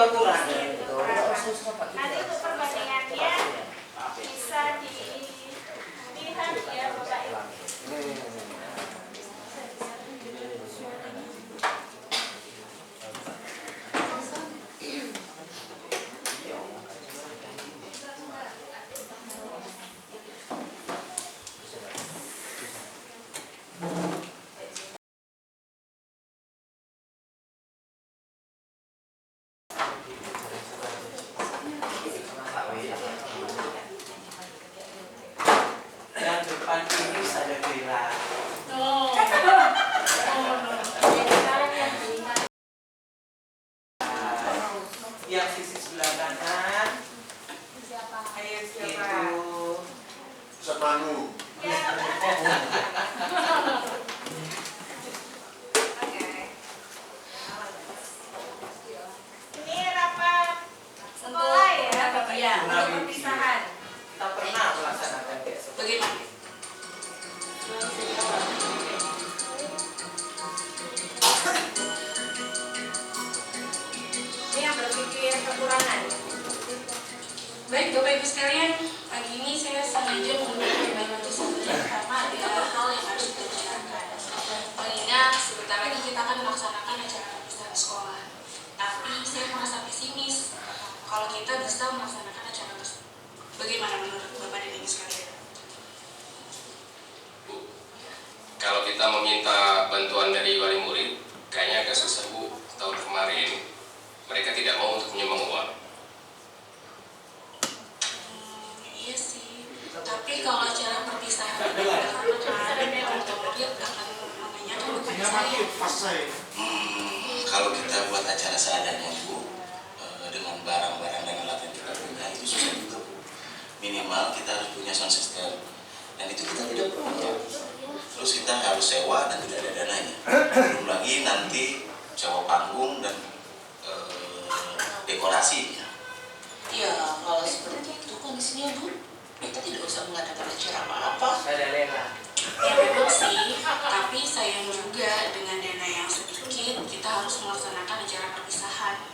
kekurangan. Nanti untuk perbandingannya bisa dilihat ya Bapak Ibu. Yang depan ini ada Bella. Yang sisi sebelah kanan itu Ustaz Manu. Ini rapat sekolah ya Bapak ya, untuk perpisahan. kita pernah melaksanakan kayak seperti Bagaimana? Ini yang berpikir kekurangan. Baik Bapak Ibu sekalian, pagi ini saya sengaja mengundang Bapak Ibu sekalian karena ada hal yang harus kita bicarakan. Mengingat sebentar lagi kita akan melaksanakan acara perpisahan sekolah. Tapi saya merasa pesimis kalau kita bisa melaksanakan acara tersebut. Bagaimana menurut Bapak dan Ibu sekalian? Bu, kalau kita meminta bantuan dari wali murid, kayaknya agak susah Bu. Tahun kemarin mereka tidak mau untuk menyumbang uang. Iya sih, tapi kalau acara perpisahan karena murid akan menanyakan kepada saya. Kalau kita buat acara seadanya Bu, dengan barang-barang dan alat yang kita punya itu susah juga Bu. Minimal kita harus punya sound system, dan itu kita tidak punya. Terus kita harus sewa dan tidak ada dananya. Belum lagi nanti sewa panggung dan dekorasi. Ya, kalau seperti itu kondisinya Bu, kita tidak usah mengadakan acara apa-apa. ada Lela. Ya memang sih, tapi sayang juga dengan dana yang sedikit kita harus melaksanakan acara perpisahan.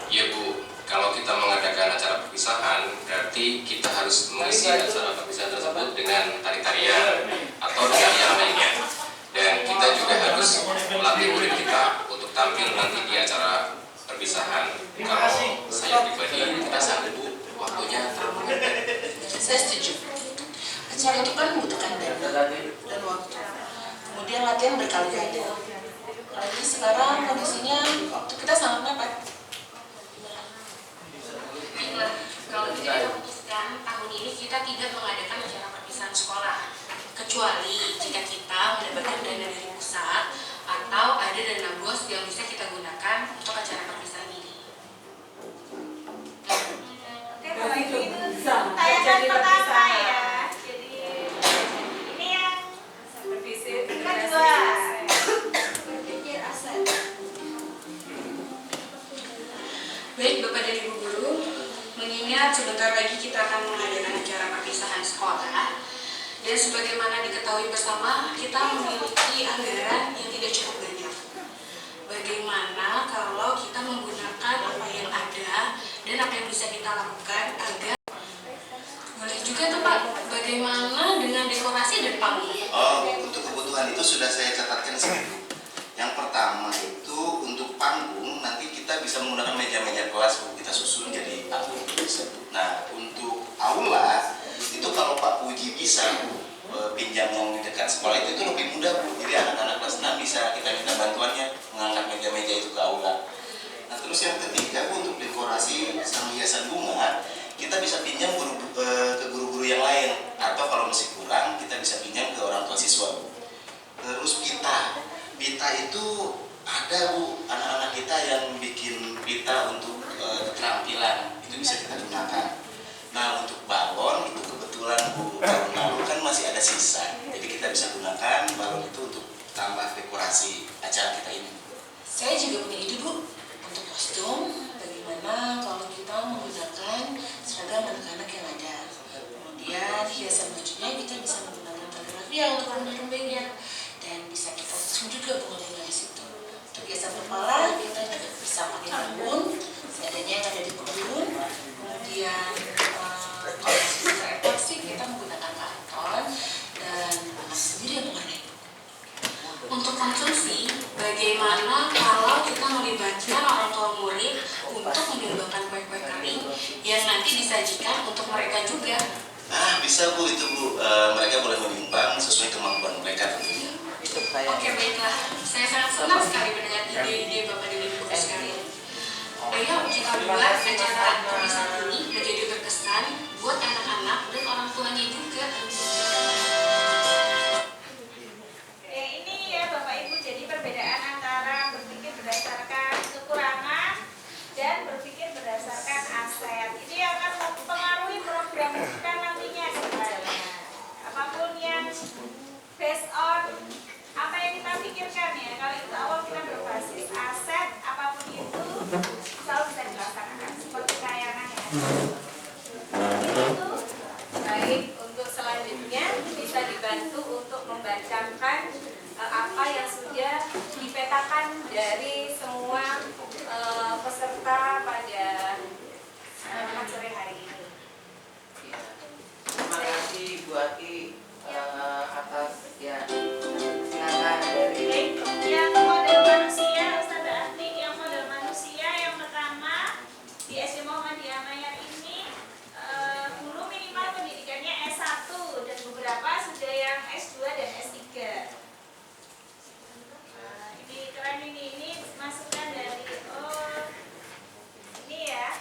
Iya Bu, kalau kita mengadakan acara perpisahan, berarti kita harus mengisi acara perpisahan tersebut dengan tari-tarian atau dengan yang lainnya. Dan kita juga harus melatih murid kita untuk tampil nanti di acara perpisahan. Kalau saya pribadi merasa Bu, waktunya terlalu mepet. Saya setuju. Acara itu kan membutuhkan dana dan waktu. Kemudian latihan berkali-kali. Lagi sekarang kondisinya waktu kita sangat mepet. Baiklah, kalau kita memutuskan tahun ini kita tidak mengadakan acara perpisahan sekolah, kecuali jika kita mendapatkan dana dari pusat atau ada dana bos yang bisa kita gunakan untuk acara perpisahan ini. Oke Bapak Ibu, itu tayangan pertama ya. Jadi ini yang kedua. Baik Bapak dan Ibu Guru, mengingat sebentar lagi kita akan mengadakan acara perpisahan sekolah, dan sebagaimana diketahui bersama, kita memiliki anggaran yang tidak cukup banyak. Bagaimana kalau kita menggunakan apa yang ada dan apa yang bisa kita lakukan agar boleh juga tuh Pak, bagaimana dengan dekorasi dan panggung? Untuk kebutuhan itu sudah saya catatkan sih. Yang pertama itu untuk panggung, nanti kita bisa menggunakan meja-meja kelas Bu, kita susun jadi panggung tersebut. Nah, untuk aula itu kalau Pak Puji bisa Bu, pinjam yang di dekat sekolah itu lebih mudah Bu. Jadi anak-anak kelas 6 bisa kita minta bantuannya mengangkat meja-meja itu ke aula. Nah, terus yang ketiga Bu, untuk dekorasi sama hiasan bunga, kita bisa pinjam ke guru-guru yang lain, atau kalau masih kurang kita bisa pinjam ke orang tua siswa Bu. Terus pita itu ada Bu, anak-anak kita yang bikin pita untuk keterampilan, itu bisa kita gunakan. Nah, untuk balon itu kebetulan Bu, tahun lalu kan masih ada sisa, jadi kita bisa gunakan balon itu untuk tambah dekorasi acara kita ini. Saya juga punya ide Bu, untuk kostum. Bagaimana kalau kita menggunakan seragam anak-anak yang ada. Kemudian hiasan bajunya kita bisa menggunakan kaligrafia untuk rembang-rembangnya, dan bisa kita susun juga Bu dari situ. Untuk hiasan kepala kita juga bisa pakai bambu yang nanti disajikan untuk mereka juga. Bisa Bu, itu Bu. Mereka boleh menyumbang sesuai kemampuan mereka tentunya. Oke, baiklah. Saya sangat senang sekali mendengar ide-ide Bapak dan Ibu sekalian. Ayo kita buat acara tulisan ini menjadi berkesan buat anak-anak dan orang tuanya juga. Ini ya Bapak Ibu, jadi perbedaan antara berpikir berdasarkan kekurangan dan berpikir berdasarkan aset. Ini akan mempengaruhi program kita nantinya sebenarnya. Apapun yang based on apa yang kita pikirkan ya. Kalau itu awal kita berbasis aset, apapun itu selalu bisa dilaksanakan seperti tayangan ya. Itu baik. Untuk selanjutnya bisa dibantu untuk membacakan apa yang sudah dipetakan dari semua peserta pada acara hari ini. Terima kasih Bu Ati atas ya silakan dari Yang model manusia, Ustazah Ati, yang model manusia yang pertama di SD Muhammadiyah Mayar ini guru minimal pendidikannya S1 dan beberapa sudah yang S2 dan S3. Ini keren ini masukan dari ini ya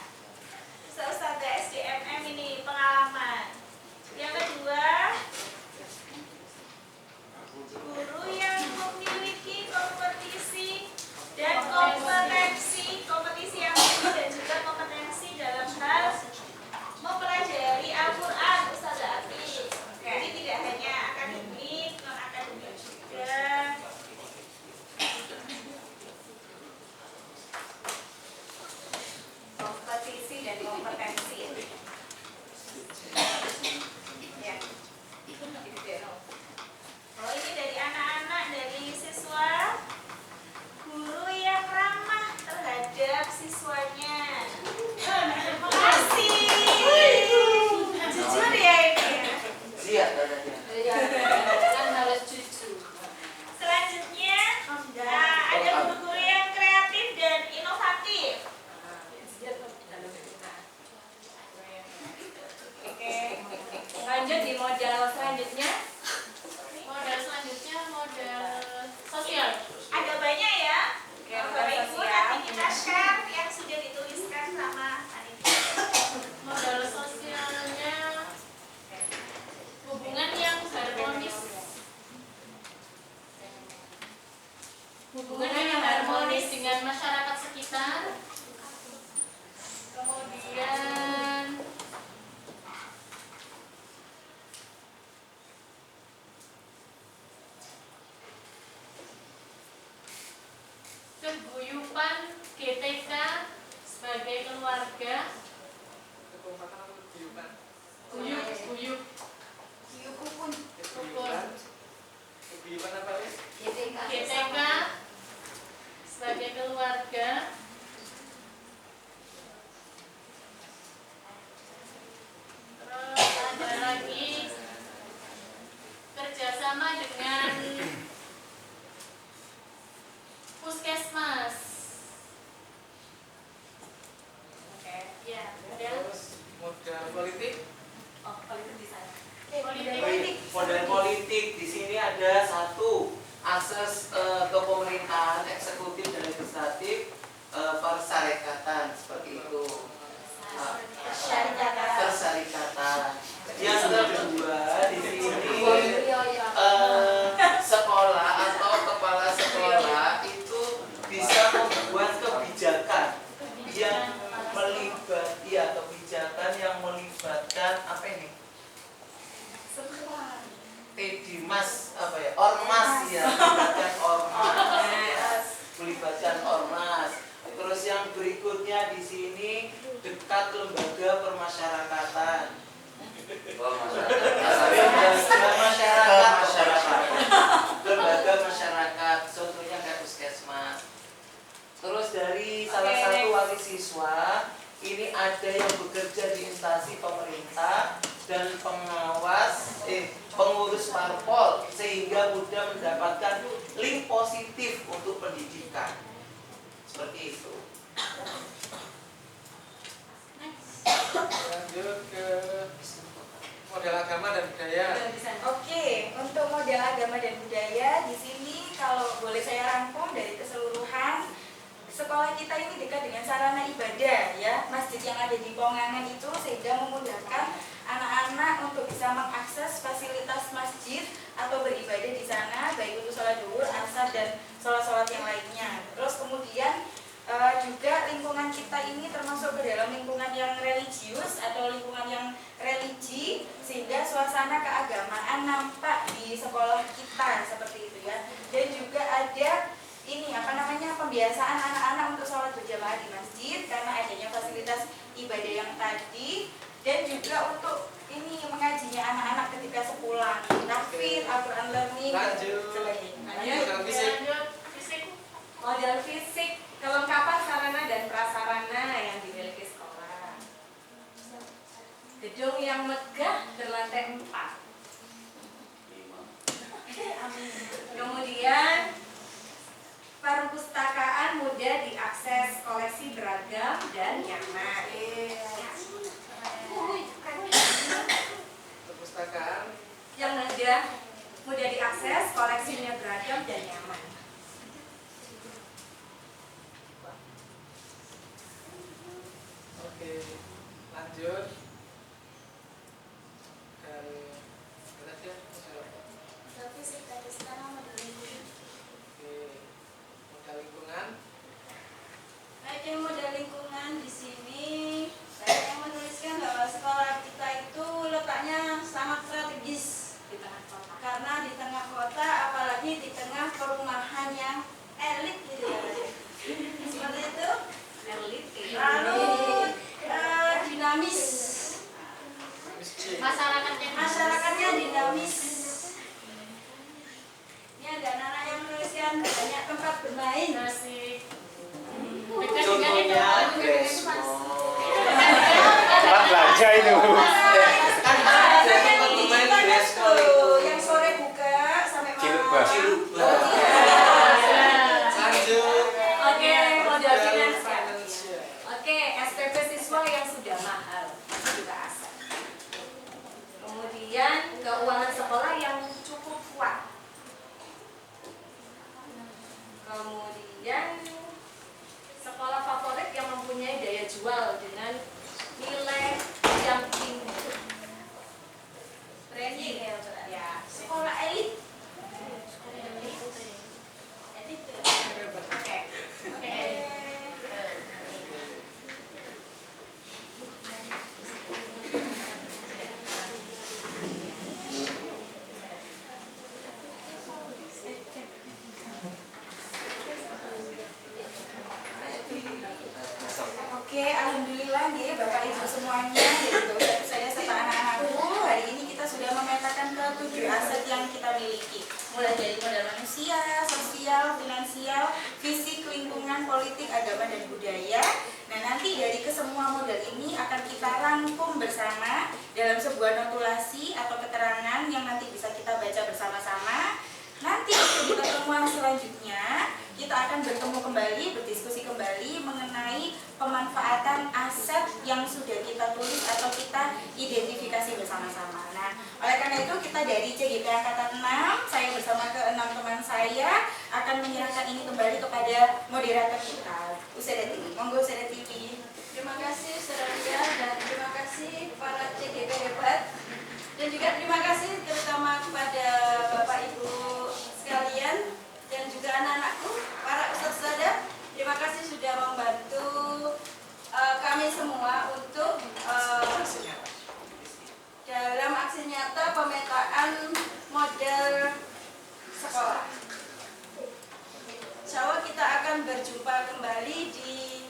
Ustazah SDMM ini pengalaman. Yang kedua, guru yang memiliki kompetisi dan kompetisi yang tinggi dan juga kompetensi dalam hal mempelajari Al-Quran, Ustazah Ati. Jadi tidak hanya akademik, non akademik juga. Kompetisi dan kompetensi. Ya. Oh, ini dari anak-anak, dari siswa, guru yang ramah terhadap siswanya. Terima kasih. Jujur ya ini ya. siap dadanya. Kan harus jujur. Selanjutnya, ada guru-guru yang kreatif dan inovatif. Oke, lanjut di model selanjutnya. Model selanjutnya model sosial. Ada banyak ya. Oke, Bapak model Ibu sosial. nanti kita share yang sudah dituliskan sama panitia. Model sosialnya hubungan yang harmonis. Hubungan yang harmonis dengan masyarakat sekitar. Kemudian keguyupan GTK sebagai keluarga. Guyup rukun GTK sebagai keluarga. Terus ada lagi kerjasama dengan puskesmas. Oke. Ya, model Model politik. Oh, politik di sana. politik. Model politik di sini ada satu akses ke pemerintahan eksekutif dan legislatif persyarikatan seperti itu. Persyarikatan. Yang kedua di sini sekolah atau kepala sekolah itu bisa membuat kebijakan yang melibatkan apa ini? Mas apa ya? Ormas ya, melibatkan ormas. Terus yang berikutnya di sini dekat lembaga permasyarakatan. Lembaga masyarakat, contohnya kayak puskesmas. Terus dari salah satu wali siswa, ini ada yang bekerja di instansi pemerintah dan pengurus parpol sehingga mudah mendapatkan link positif untuk pendidikan. Seperti itu. model agama dan budaya. Oke, untuk model agama dan budaya di sini kalau boleh saya rangkum dari keseluruhan, sekolah kita ini dekat dengan sarana ibadah ya, masjid yang ada di Pongangan itu sehingga memudahkan anak-anak untuk bisa mengakses fasilitas masjid atau beribadah di sana, baik untuk sholat zuhur, asar dan sholat-sholat yang lainnya. Terus kemudian juga lingkungan kita ini termasuk ke dalam lingkungan yang religius atau lingkungan yang religi, sehingga suasana keagamaan nampak di sekolah kita seperti itu ya. Dan juga ada ini pembiasaan anak-anak untuk sholat berjamaah di masjid karena adanya fasilitas ibadah yang tadi, dan juga untuk ini mengajinya anak-anak ketika sepulang, tahfidz, Al-Quran learning, model fisik, kelengkapan sarana dan prasarana yang dimiliki sekolah. Gedung yang megah berlantai 4. Kemudian perpustakaan mudah diakses, koleksi beragam dan nyaman. Perpustakaan Yang mudah diakses, koleksinya beragam dan nyaman. Oke, lanjut. Berarti ya, Fisik tadi sekarang model lingkungan. oke, modal lingkungan. Baik, yang model lingkungan di sini saya yang menuliskan bahwa sekolah kita itu letaknya sangat strategis Di tengah kota. karena di tengah kota, apalagi di tengah perumahan yang elit gitu ya. Seperti itu. Elit. Lalu dinamis. Masyarakatnya dinamis. Ini ada anak-anak yang menuliskan banyak tempat bermain. Contohnya Crespo. Tempat belanja itu. Kan ada tempat bermain Crespo itu. Yang sore buka sampai malam. Ciruba. Lanjut. Oke, modal finansial. Finansial. Oke, SPP siswa yang sudah mahal masih kita asal. Kemudian keuangan sekolah yang cukup kuat. Kemudian sekolah favorit yang mempunyai daya jual dengan nilai yang tinggi. Ranking ya, sekolah elit. Oke. Oke, alhamdulillah nih Bapak Ibu semuanya, gitu. Saya serta anak-anakku, hari ini kita sudah memetakan ke 7 aset yang kita miliki. Mulai dari modal manusia, sosial, finansial, fisik, lingkungan, politik, agama, dan budaya. Nah, nanti dari kesemua modal ini akan kita rangkum bersama dalam sebuah notulasi atau keterangan yang nanti bisa kita baca bersama-sama. Nanti di pertemuan selanjutnya kita akan bertemu kembali, berdiskusi kembali mengenai pemanfaatan aset yang sudah kita tulis atau kita identifikasi bersama-sama. Nah, oleh karena itu kita dari CGP Angkatan 6, saya bersama ke-6 teman saya akan menyerahkan ini kembali kepada moderator kita, Useda TV. Monggo Useda TV. Terima kasih Saudara dan terima kasih para CGP hebat. Dan juga terima kasih terutama kepada Bapak Ibu sekalian dan juga anak-anakku, para ustaz-ustazah. Terima kasih sudah membantu kami semua untuk dalam aksi nyata pemetaan model sekolah. Insya Allah kita akan berjumpa kembali di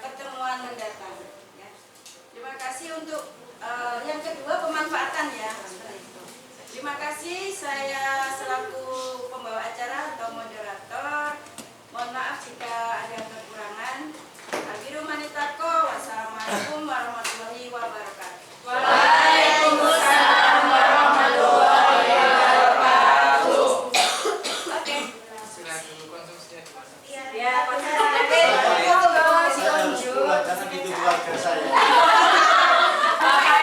pertemuan mendatang. Ya. Terima kasih untuk yang kedua pemanfaatan ya. Terima kasih, saya selaku pembawa acara atau moderator. Mohon maaf jika ada kekurangan. Wassalamualaikum warahmatullahi wabarakatuh.